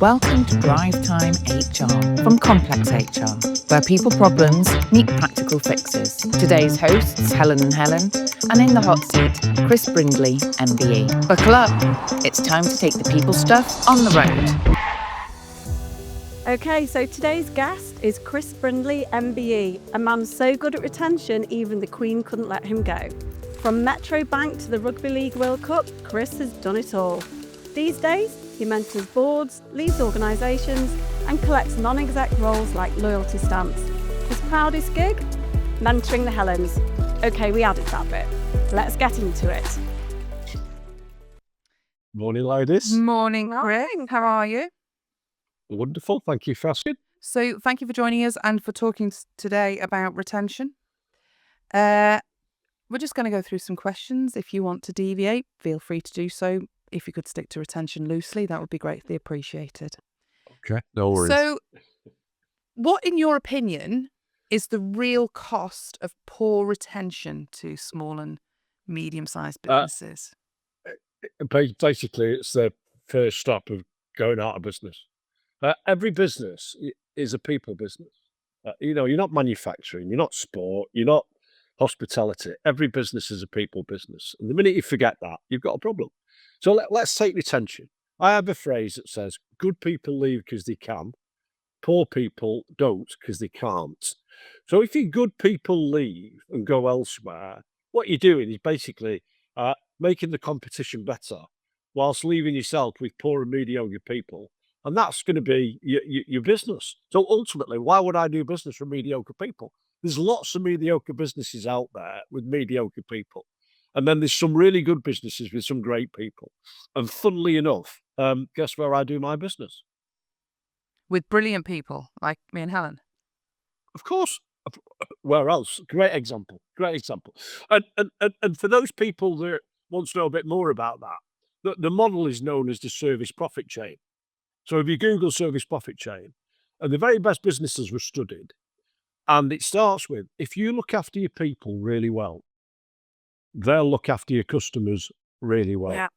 Welcome to Drivetime HR from Complex HR, where people problems meet practical fixes. Today's hosts, Helen and Helen, and in the hot seat, Chris Brindley MBE. Buckle up, it's time to take the people stuff on the road. Okay, so today's guest is Chris Brindley MBE, a man so good at retention even the Queen couldn't let him go. From Metro Bank to the Rugby League World Cup, Chris has done it all. These days, he mentors boards, leads organisations and collects non-exec roles like loyalty stamps. His proudest gig? Mentoring the Helens. Okay, we added that bit. Let's get into it. Morning, ladies. Morning, Chris. How are you? Wonderful. Thank you for asking. So thank you for joining us and for talking today about retention. We're just going to go through some questions. If you want to deviate, feel free to do so. If you could stick to retention loosely, that would be greatly appreciated. Okay, no worries. So what, in your opinion, is the real cost of poor retention to small and medium-sized businesses? Basically, it's the first stop of going out of business. Every business is a people business. You're not manufacturing, you're not sport, you're not hospitality. Every business is a people business. And the minute you forget that, you've got a problem. So let's take retention. I have a phrase that says, good people leave because they can, poor people don't because they can't. So if your good people leave and go elsewhere, what you're doing is basically making the competition better whilst leaving yourself with poor and mediocre people. And that's going to be your business. So ultimately, why would I do business with mediocre people? There's lots of mediocre businesses out there with mediocre people. And then there's some really good businesses with some great people. And funnily enough, guess where I do my business? With brilliant people like me and Helen. Of course. Where else? Great example. Great example. And for those people that want to know a bit more about that, the model is known as the service profit chain. So if you Google service profit chain, and the very best businesses were studied, and it starts with, if you look after your people really well, they'll look after your customers really well. Yeah.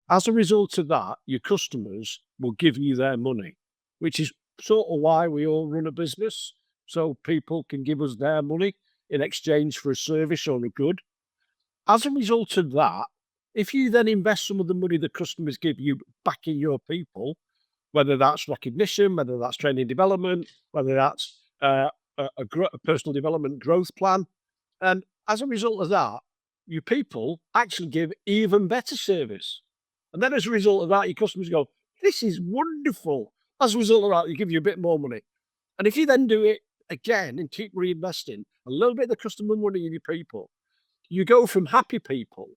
As a result of that, your customers will give you their money, which is sort of why we all run a business. So people can give us their money in exchange for a service or a good. As a result of that, if you then invest some of the money the customers give you back in your people, whether that's recognition, whether that's training development, whether that's a personal development growth plan, and as a result of that, your people actually give even better service. And then as a result of that, your customers go, this is wonderful. As a result of that, they give you a bit more money. And if you then do it again and keep reinvesting a little bit of the customer money in your people, you go from happy people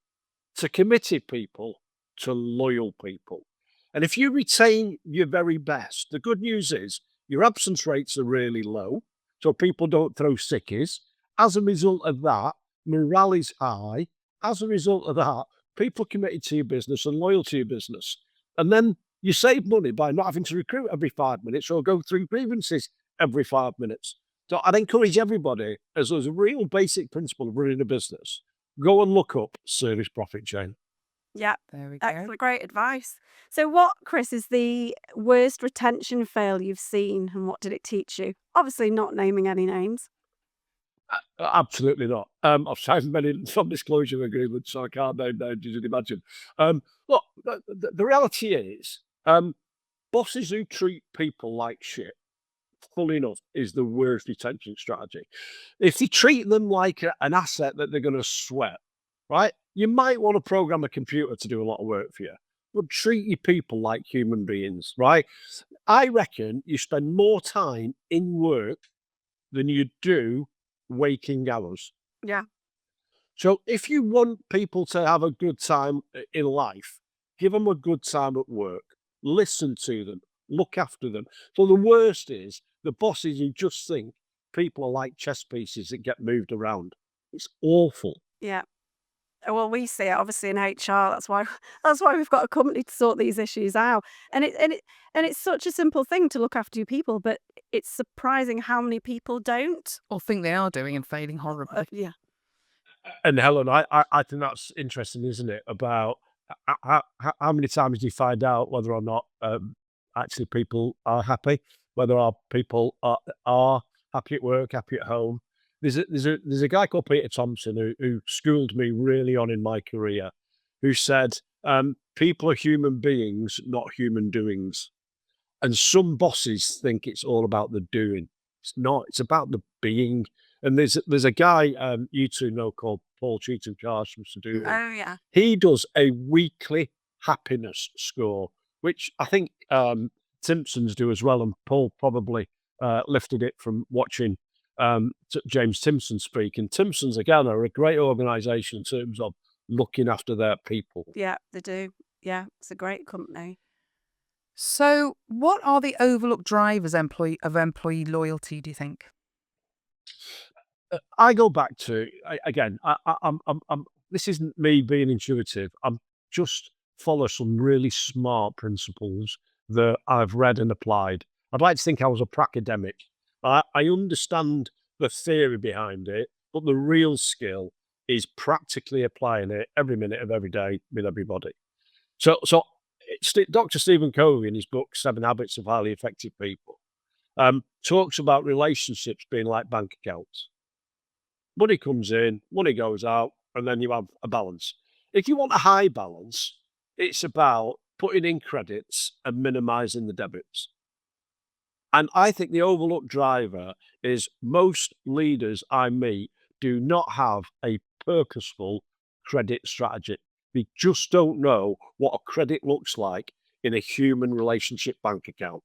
to committed people to loyal people. And if you retain your very best, the good news is your absence rates are really low, so people don't throw sickies. As a result of that, morale is high. As a result of that, people committed to your business and loyal to your business. And then you save money by not having to recruit every 5 minutes or go through grievances every 5 minutes. So I'd encourage everybody, as a real basic principle of running a business, go and look up service profit chain. Yeah, There we go. excellent, great advice. So what, Chris, is the worst retention fail you've seen and what did it teach you? Obviously not naming any names. Absolutely not. I've signed many non-disclosure agreements, so I can't name names, as you'd imagine. Look, the reality is, bosses who treat people like shit, full enough, is the worst retention strategy. If you treat them like an asset that they're going to sweat, right? You might want to program a computer to do a lot of work for you, but treat your people like human beings, right? I reckon you spend more time in work than you do waking hours. Yeah. So if you want people to have a good time in life, give them a good time at work, listen to them, look after them. So the worst is the bosses who just think people are like chess pieces that get moved around. It's awful. Yeah. Well, we see it obviously in HR. That's why we've got a company to sort these issues out. And it's such a simple thing to look after your people, but it's surprising how many people don't. Or think they are doing and failing horribly. Yeah. And Helen, I think that's interesting, isn't it? About how many times do you find out whether or not actually people are happy, whether our people are happy at work, happy at home. There's a guy called Peter Thompson who schooled me really on in my career, who said, people are human beings, not human doings. And some bosses think it's all about the doing. It's not. It's about the being. And there's a guy you two know called Paul Cheetham Charles from Sedulo. Oh, yeah. He does a weekly happiness score, which I think Simpsons do as well. And Paul probably lifted it from watching James Timpson speak. And Timpsons, again, are a great organisation in terms of looking after their people. Yeah, they do. Yeah, it's a great company. So, what are the overlooked drivers of employee loyalty, do you think? I go back to again. I'm. This isn't me being intuitive. I'm just follow some really smart principles that I've read and applied. I'd like to think I was a pracademic. I understand the theory behind it, but the real skill is practically applying it every minute of every day with everybody. So Dr. Stephen Covey in his book, 7 Habits of Highly Effective People, talks about relationships being like bank accounts. Money comes in, money goes out, and then you have a balance. If you want a high balance, it's about putting in credits and minimizing the debits. And I think the overlooked driver is most leaders I meet do not have a purposeful credit strategy. They just don't know what a credit looks like in a human relationship bank account.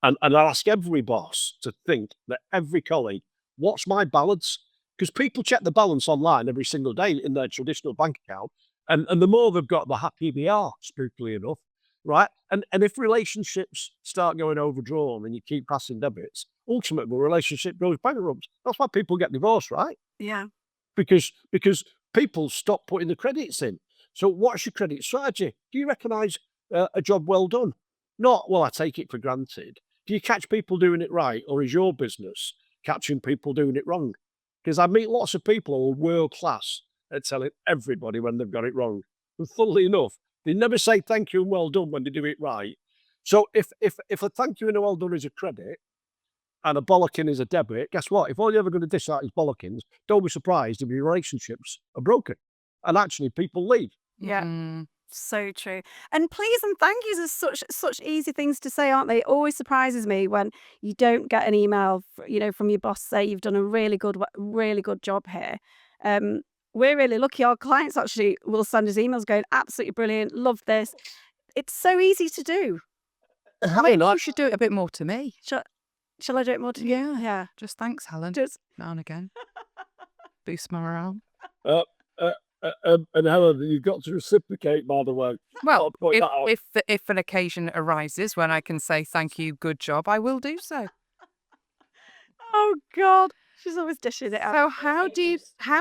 And I'll ask every boss to think that every colleague, what's my balance? Because people check the balance online every single day in their traditional bank account. And the more they've got, the happier they are, spookily enough, right? And if relationships start going overdrawn and you keep passing debits, ultimately the relationship goes bankrupt. That's why people get divorced, right? Yeah. Because people stop putting the credits in. So what's your credit strategy? Do you recognise a job well done? Not, well, I take it for granted. Do you catch people doing it right, or is your business catching people doing it wrong? Because I meet lots of people who are world class at telling everybody when they've got it wrong. And funnily enough, they never say thank you and well done when they do it right. So if a thank you and a well done is a credit and a bollocking is a debit, guess what? If all you're ever going to dish out is bollockings, don't be surprised if your relationships are broken and actually people leave. Yeah. Mm. So true. And please and thank yous are such easy things to say, aren't they? It always surprises me when you don't get an email, from your boss say you've done a really good job here. We're really lucky. Our clients actually will send us emails going, absolutely brilliant, love this. It's so easy to do. Maybe you should do it a bit more to me. Shall I do it more to you? Yeah. Yeah. Just thanks, Helen. Just Now and again. Boost my morale. And Helen, you've got to reciprocate, by the way. Well, I'll point that out. if an occasion arises when I can say thank you, good job, I will do so. oh God, she's always dishing it out. So how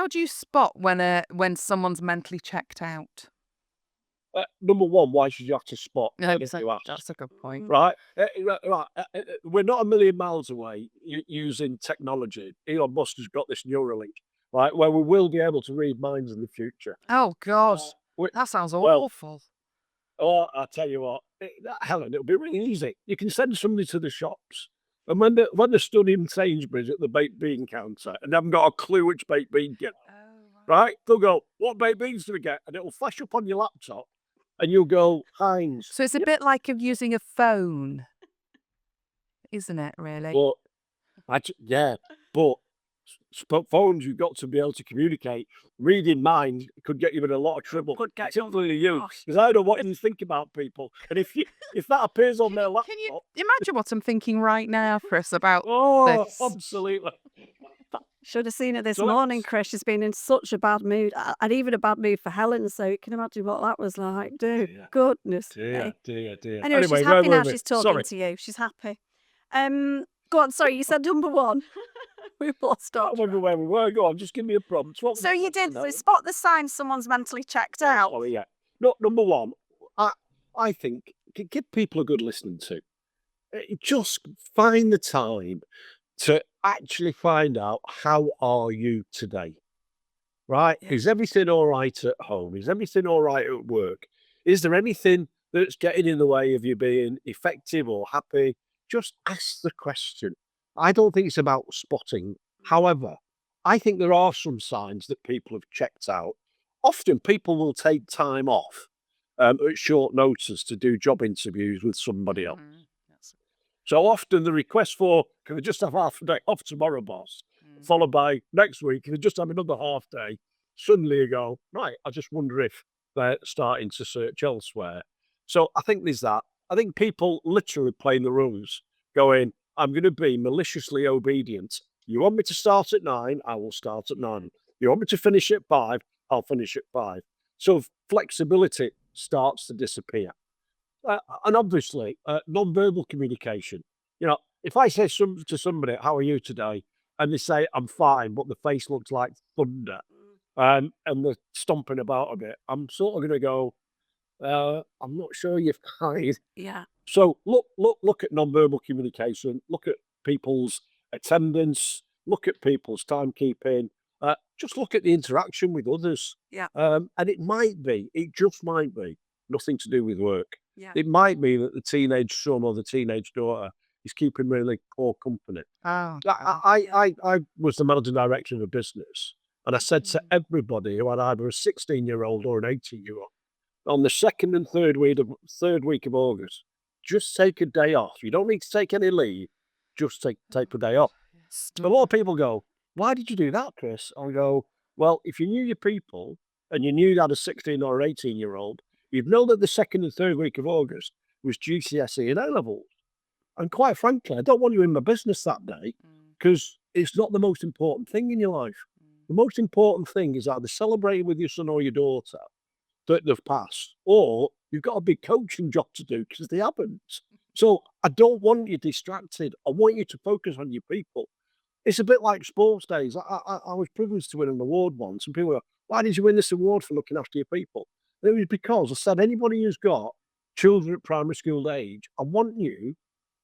do you spot when someone's mentally checked out? Number one, why should you have to spot? That's you ask? a good point. Right? We're not a million miles away using technology. Elon Musk has got this Neuralink, right, where we will be able to read minds in the future. Oh God, that sounds awful. Oh, I'll tell you what, Helen, it'll be really easy. You can send somebody to the shops, and when they're stood in Sainsbury's at the baked bean counter and haven't got a clue which baked bean to get, right? They'll go, "What baked beans do we get?" And it'll flash up on your laptop, and you'll go, "Heinz." So it's a bit like using a phone, isn't it? Really? But phones, you've got to be able to communicate. Reading mind could get you in a lot of trouble. Could get particularly you, because I know what you think about people, and if that appears on their laptop, Can you imagine what I'm thinking right now, Chris, about this? Absolutely. Should have seen it this So morning, Chris. She's been in such a bad mood, and even a bad mood for Helen. So you can imagine what that was like. Dear. Goodness. Dear. Anyway, she's happy now. She's talking to you. She's happy. Go on. Sorry, you said number one. We've lost I our don't remember where we were. Go on, just give me a prompt. So you did. So spot the signs someone's mentally checked out. Oh yeah. No, number one, I think give people a good listening to. Just find the time to actually find out, how are you today? Right? Yeah. Is everything all right at home? Is everything all right at work? Is there anything that's getting in the way of you being effective or happy, just ask the question. I don't think it's about spotting. However, I think there are some signs that people have checked out. Often people will take time off at short notice to do job interviews with somebody else. So often the request for, can I just have half a day off tomorrow, boss? Followed by next week, can I just have another half day? Suddenly you go, right, I just wonder if they're starting to search elsewhere. So I think there's that. I think people literally playing the rules, going, I'm going to be maliciously obedient. You want me to start at 9, I will start at 9. You want me to finish at 5, I'll finish at 5. So flexibility starts to disappear. And obviously, non-verbal communication. You know, if I say to somebody, "How are you today?" and they say, "I'm fine," but the face looks like thunder, and they're stomping about a bit, I'm sort of going to go, "I'm not sure you're fine." Yeah. So look at non-verbal communication. Look at people's attendance. Look at people's timekeeping. Just look at the interaction with others. Yeah. And it just might be nothing to do with work. Yeah. It might be that the teenage son or the teenage daughter is keeping really poor company. Oh, I was the managing director of a business, and I said to everybody who had either a 16-year-old or an 18-year-old, on the second and third week of August, just take a day off. You don't need to take any leave. Just take a day off. A lot of people go, "Why did you do that, Chris?" I go, "Well, if you knew your people and you knew you had a 16 or 18-year-old, you'd know that the second and third week of August was GCSE and A-levels. And quite frankly, I don't want you in my business that day because it's not the most important thing in your life. The most important thing is either celebrating with your son or your daughter that they've passed, or you've got a big coaching job to do because they haven't. So I don't want you distracted. I want you to focus on your people." It's a bit like sports days. I was privileged to win an award once, and people go, "Why did you win this award for looking after your people?" And it was because I said, anybody who's got children at primary school age, I want you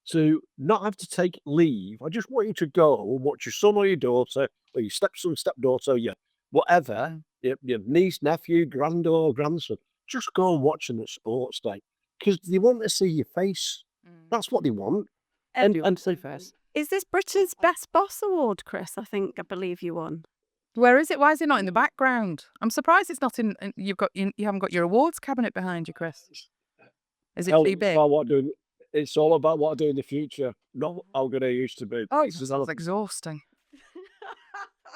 to not have to take leave. I just want you to go and watch your son or your daughter, or your stepson, stepdaughter, your whatever, your niece, nephew, granddaughter, grandson. Just go and watch them at sports day because they want to see your face. That's what they want. And so fast. Is this Britain's Best Boss Award, Chris? I believe you won. Where is it? Why is it not in the background? I'm surprised it's not in. You haven't got your awards cabinet behind you, Chris. Is it too big? It's all about what I do in the future, not how good I used to be. Oh, it sounds exhausting.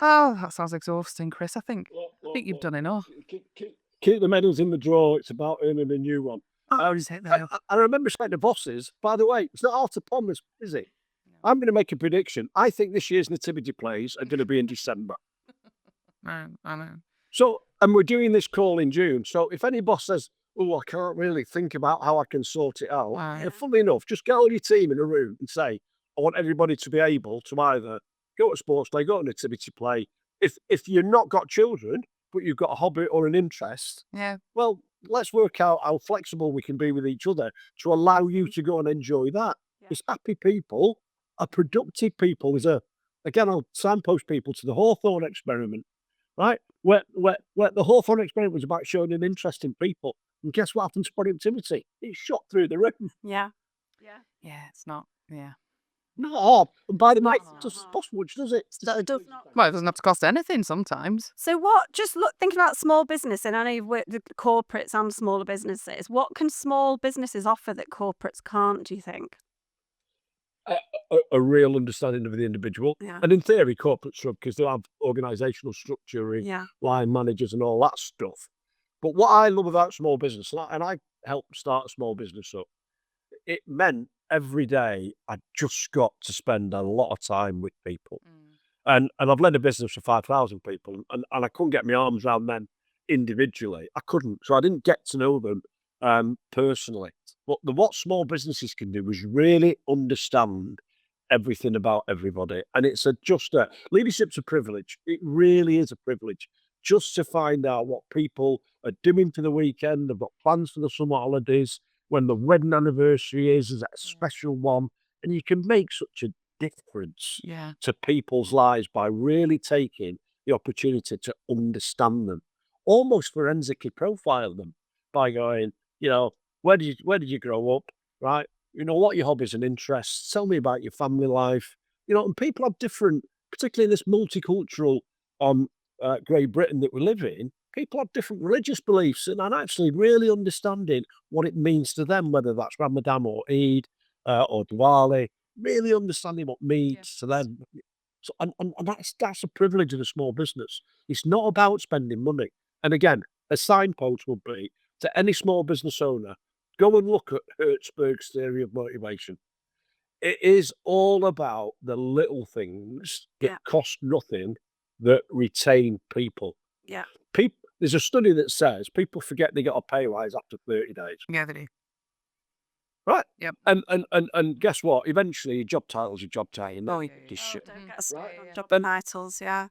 Oh, that sounds exhausting, Chris. I think you've done enough. Keep the medals in the drawer. It's about earning a new one. Oh, is it though? I remember saying to bosses, by the way, it's not hard to promise, is it? I'm going to make a prediction. I think this year's nativity plays are going to be in December. I know. So, and we're doing this call in June. So if any boss says, "Oh, I can't really think about how I can sort it out," funnily enough, just get all your team in a room and say, "I want everybody to be able to either go to sports play, go to nativity play." If you've not got children, but you've got a hobby or an interest, well, let's work out how flexible we can be with each other to allow you to go and enjoy that. Because happy people are productive people. Again, I'll signpost people to the Hawthorne experiment, right? Where the Hawthorne experiment was about showing an interest in people. And guess what happened to productivity? It shot through the roof. Yeah. It's not. Yeah. Not hard. And by the way, it doesn't cost much, does it? It does not. Well, it doesn't have to cost anything sometimes. So thinking about small business, and I know you've worked with corporates and smaller businesses. What can small businesses offer that corporates can't, do you think? A real understanding of the individual. Yeah. And in theory, corporates should, because they have organisational structure, line managers and all that stuff. But what I love about small business, and I helped start a small business up, it meant every day I just got to spend a lot of time with people. And I've led a business for 5,000 people, and I couldn't get my arms around them individually. I couldn't. So I didn't get to know them personally. But what small businesses can do is really understand everything about everybody. And it's leadership's a privilege. It really is a privilege just to find out what people are doing for the weekend. They've got plans for the summer holidays. When the wedding anniversary is that a special one? And you can make such a difference to people's lives by really taking the opportunity to understand them, almost forensically profile them by going, Where did you grow up? Right? You know, what are your hobbies and interests? Tell me about your family life. You know, and people have different, particularly in this multicultural Great Britain that we live in, people have different religious beliefs and actually really understanding what it means to them, whether that's Ramadan or Eid or Diwali, really understanding what means to them. So, and that's a privilege of a small business. It's not about spending money. And again, a signpost would be to any small business owner, go and look at Hertzberg's theory of motivation. It is all about the little things that Yeah. cost nothing that retain people. Yeah. There's a study that says people forget they got a pay rise after 30 days. Yeah, they do. Right? Yep. And guess what? Eventually, your job title's your job title. Oh, You yeah. shit. Don't get us Right. on job Then- titles, yeah.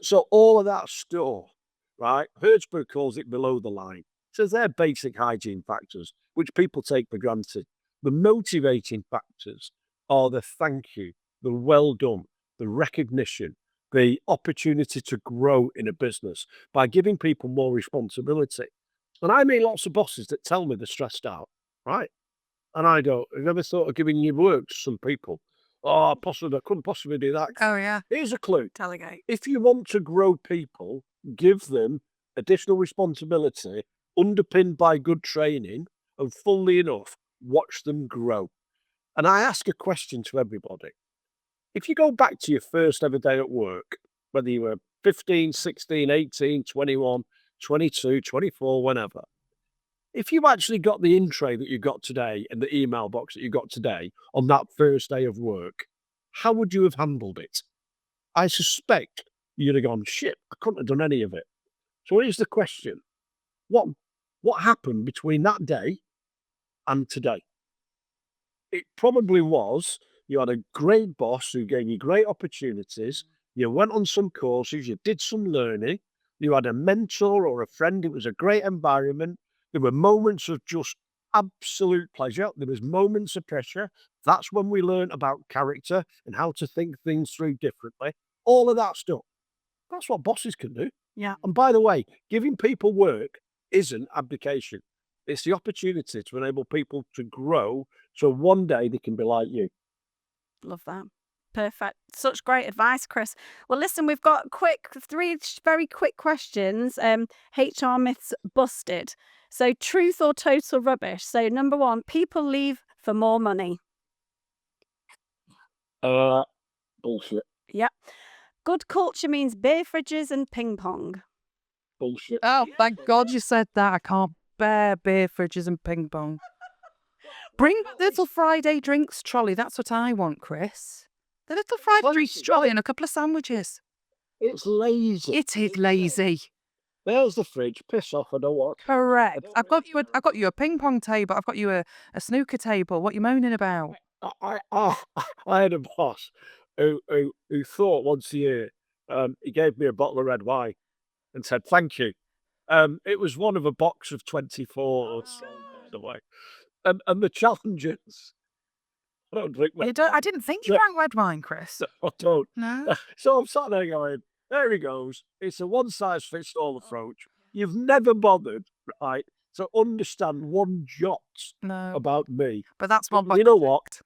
So all of that stuff, right? Hertzberg calls it below the line. So they're basic hygiene factors, which people take for granted. The motivating factors are the thank you, the well done, the recognition, the opportunity to grow in a business by giving people more responsibility. And I meet lots of bosses that tell me they're stressed out, right? And I don't. I've never thought of giving your work to some people. Oh, I couldn't possibly do that. Oh, yeah. Here's a clue. Delegate. If you want to grow people, give them additional responsibility underpinned by good training, and funnily enough, watch them grow. And I ask a question to everybody. If you go back to your first ever day at work, whether you were 15, 16, 18, 21, 22, 24, whenever, if you actually got the in tray that you got today and the email box that you got today on that first day of work, how would you have handled it? I suspect you'd have gone, shit, I couldn't have done any of it. So here's the question. What happened between that day and today? It probably was you had a great boss who gave you great opportunities. You went on some courses, you did some learning, you had a mentor or a friend. It was a great environment. There were moments of just absolute pleasure. There was moments of pressure. That's when we learn about character and how to think things through differently. All of that stuff. That's what bosses can do. Yeah. And by the way, giving people work isn't abdication. It's the opportunity to enable people to grow so one day they can be like you. Love that. Perfect. Such great advice, Chris. Well, listen, we've got three very quick questions. HR myths busted. So, truth or total rubbish? So, number one, people leave for more money. Bullshit. Yep. Good culture means beer fridges and ping pong. Bullshit. Oh, thank God you said that. I can't bear beer fridges and ping pong. Bring the little Friday drinks trolley. That's what I want, Chris. The little Friday drinks trolley and a couple of sandwiches. It's lazy. It is lazy. There's the fridge. Piss off. I don't want. Correct. I've got you a ping pong table. I've got you a snooker table. What are you moaning about? I had a boss who thought once a year he gave me a bottle of red wine and said thank you. It was one of a box of 24 or so, by the way. And the challenges. I don't drink red I didn't think you No. drank red wine, Chris. I don't. No. So I'm sat there going, there he goes. It's a one-size-fits-all approach. You've never bothered, right, to understand one jot No. about me. But that's But one. you know what?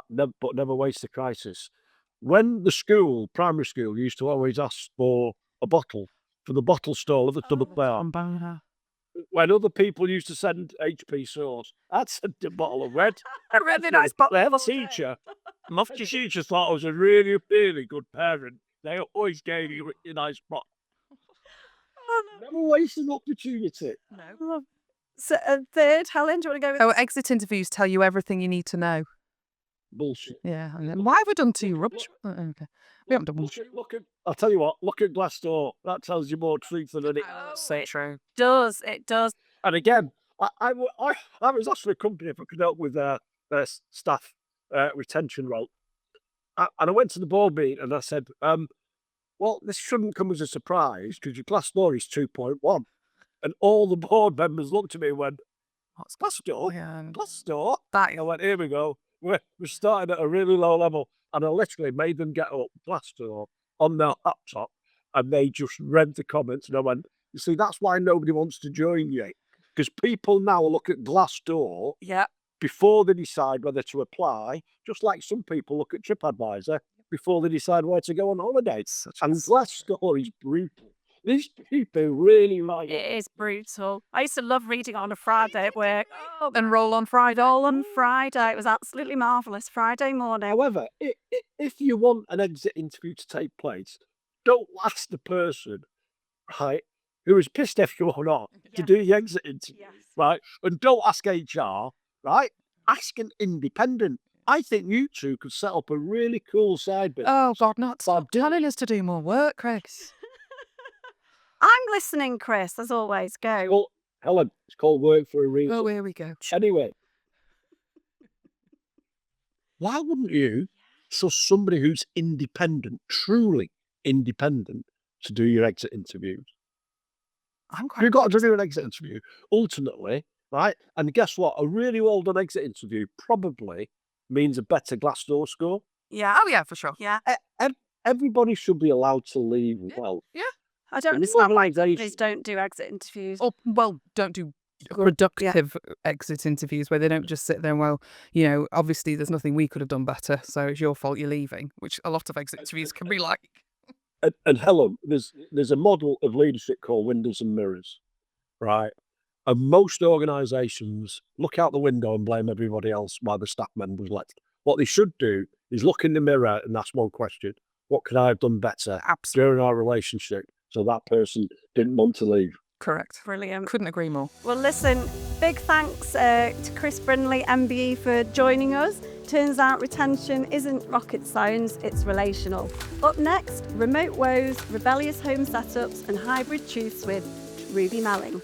Never waste a crisis. When the primary school, used to always ask for a bottle for the bottle stall of the double bar. When other people used to send HP sauce, I'd send a bottle of red. A really nice bottle. The teacher thought I was a really, really good parent. They always gave me a really nice bottle. Never waste an opportunity. No. So, third, Helen, do you want to go with Oh, exit interviews tell you everything you need to know. Bullshit. Yeah. And then, why have we done two rubbish? Okay. We haven't done one. Bullshit. I'll tell you what, look at Glassdoor. That tells you more truth than it. So true. It does. And again, I was asked for a company if I could help with their staff retention role. And I went to the board meeting and I said, well, this shouldn't come as a surprise because your Glassdoor is 2.1. And all the board members looked at me and went, what's Glassdoor? Yeah. Glassdoor? That And I went, here we go. We're starting at a really low level. And I literally made them get up Glassdoor on their laptop and they just read the comments and I went, you see, that's why nobody wants to join you. Because people now look at Glassdoor Yeah. before they decide whether to apply, just like some people look at TripAdvisor before they decide where to go on holiday. And Glassdoor is brutal. These people really like it. It is brutal. I used to love reading on a Friday at work. Oh, And roll on Friday. all on Friday. It was absolutely marvellous. Friday morning. However, if you want an exit interview to take place, don't ask the person, right, who is pissed everyone off to Yeah. do the exit interview, Yes. right? And don't ask HR, right? Ask an independent. I think you two could set up a really cool side business. Oh, God, not Bob stop telling us to do more work, Chris. I'm listening, Chris, as always. Go. Well, Helen, it's called work for a reason. Oh, here we go. Anyway, why wouldn't you trust somebody who's independent, truly independent, to do your exit interviews? I'm quite. You've got to do an exit interview, ultimately, right? And guess what? A really well done exit interview probably means a better Glassdoor score. Yeah. Oh, yeah, for sure. Yeah. Everybody should be allowed to leave well. I don't And understand why organisation- companies don't do exit interviews. Or, well, don't do productive exit interviews where they don't just sit there and, well, you know, obviously there's nothing we could have done better, so it's your fault you're leaving, which a lot of exit interviews can be like. And Helen, there's a model of leadership called windows and mirrors, right? And most organisations look out the window and blame everybody else why the staff member was left. What they should do is look in the mirror and ask one question: what could I have done better Absolutely. during our relationship so that person didn't want to leave? Correct. Brilliant. Couldn't agree more. Well, listen, big thanks to Chris Brindley MBE for joining us. Turns out retention isn't rocket science, it's relational. Up next, remote woes, rebellious home setups and hybrid truths with Ruby Malling.